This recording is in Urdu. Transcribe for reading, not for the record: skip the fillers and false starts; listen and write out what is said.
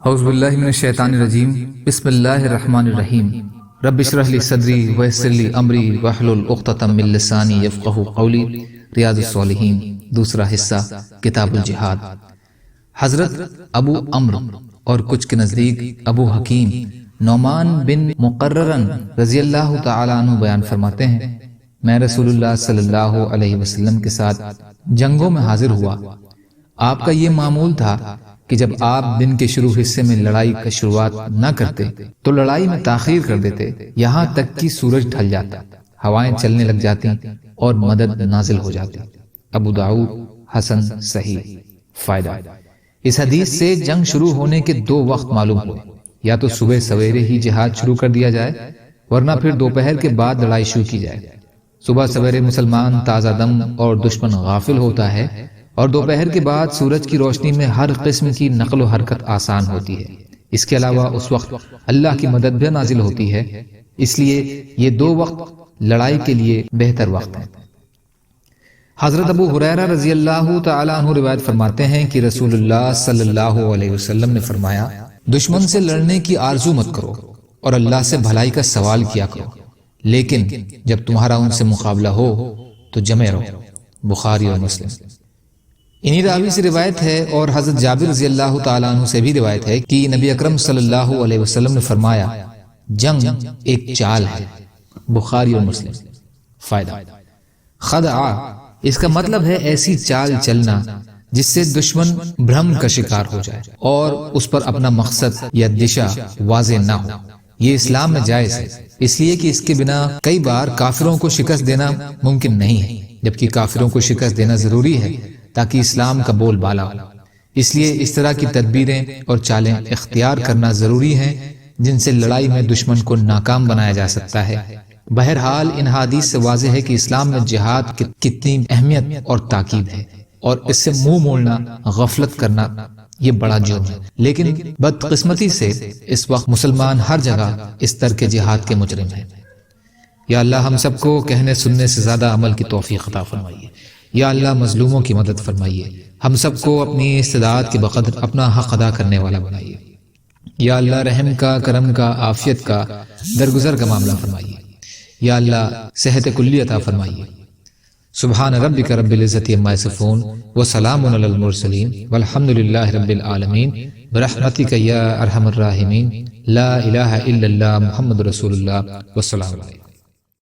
اعوذ باللہ من الشیطان الرجیم بسم اللہ الرحمن الرحیم رب اشرح لی صدری ویسر لی امری واحلل عقدۃ من لسانی یفقہوا قولی۔ ریاض الصالحین دوسرا حصہ کتاب الجہاد۔ حضرت ابو عمرو اور کچھ کے نزدیک ابو حکیم نعمان بن مقررن رضی اللہ تعالی عنہ بیان فرماتے ہیں، میں رسول اللہ صلی اللہ علیہ وسلم کے ساتھ جنگوں میں حاضر ہوا۔ آپ کا یہ معمول تھا کہ جب آپ دن کے شروع حصے میں لڑائی کا شروعات نہ کرتے تو لڑائی میں تاخیر کر دیتے، یہاں تک کہ سورج ڈھل جاتا، ہوائیں چلنے لگ جاتی اور مدد نازل ہو جاتی۔ ابو داؤد حسن صحیح۔ فائدہ، اس حدیث سے جنگ شروع ہونے کے دو وقت معلوم ہوئے، یا تو صبح سویرے ہی جہاد شروع کر دیا جائے، ورنہ پھر دوپہر کے بعد لڑائی شروع کی جائے۔ صبح سویرے مسلمان تازہ دم اور دشمن غافل ہوتا ہے، اور دوپہر کے بعد سورج کی روشنی میں ہر قسم کی نقل و حرکت آسان ہوتی ہے۔ اس کے علاوہ اس وقت اللہ کی مدد بھی نازل ہوتی ہے، اس لیے یہ دو وقت لڑائی کے لیے بہتر وقت ہیں۔ حضرت ابو ہریرہ رضی اللہ تعالی عنہ روایت فرماتے ہیں کہ رسول اللہ صلی اللہ علیہ وسلم نے فرمایا، دشمن سے لڑنے کی آرزو مت کرو اور اللہ سے بھلائی کا سوال کیا کرو، لیکن جب تمہارا ان سے مقابلہ ہو تو جمے رہو۔ بخاری اور مسلم۔ انہی راوی سے روایت ہے اور حضرت جابر رضی اللہ تعالیٰ عنہ سے بھی روایت ہے کہ نبی اکرم صلی اللہ علیہ وسلم نے فرمایا، جنگ ایک چال ہے۔ بخاری اور مسلم۔ فائدہ، خدعہ اس کا مطلب ہے ایسی چال چلنا جس سے دشمن بھرم کا شکار ہو جائے اور اس پر اپنا مقصد یا دشا واضح نہ ہو۔ یہ اسلام میں جائز ہے، اس لیے کہ اس کے بنا کئی بار کافروں کو شکست دینا ممکن نہیں ہے، جبکہ کافروں کو شکست دینا ضروری ہے تاکہ اسلام کا بول بالا ہو۔ اس لیے اس طرح کی تدبیریں اور چالیں اختیار کرنا ضروری ہیں جن سے لڑائی میں دشمن کو ناکام بنایا جا سکتا ہے۔ بہرحال ان حدیث سے واضح ہے کہ اسلام میں جہاد کی کتنی اہمیت اور تاکید ہے، اور اس سے منہ موڑنا، غفلت کرنا یہ بڑا جرم ہے۔ لیکن بدقسمتی سے اس وقت مسلمان ہر جگہ اس ترک جہاد کے مجرم ہیں۔ یا اللہ ہم سب کو کہنے سننے سے زیادہ عمل کی توفیق عطا فرمائیے۔ یا اللہ مظلوموں کی مدد فرمائیے، ہم سب کو اپنی استطاعت کے بقدر اپنا حق ادا کرنے والا بنائیے۔ یا اللہ رحم کا، کرم کا، عافیت کا، درگزر کا معاملہ فرمائیے۔ یا اللہ صحت کلی عطا فرمائیے۔ سبحان ربک رب العزت عما یصفون وسلام علی المرسلین والحمد للہ رب العالمین برحمتک یا ارحم الراحمین لا الہ الا اللہ محمد رسول اللہ والسلام علیکم۔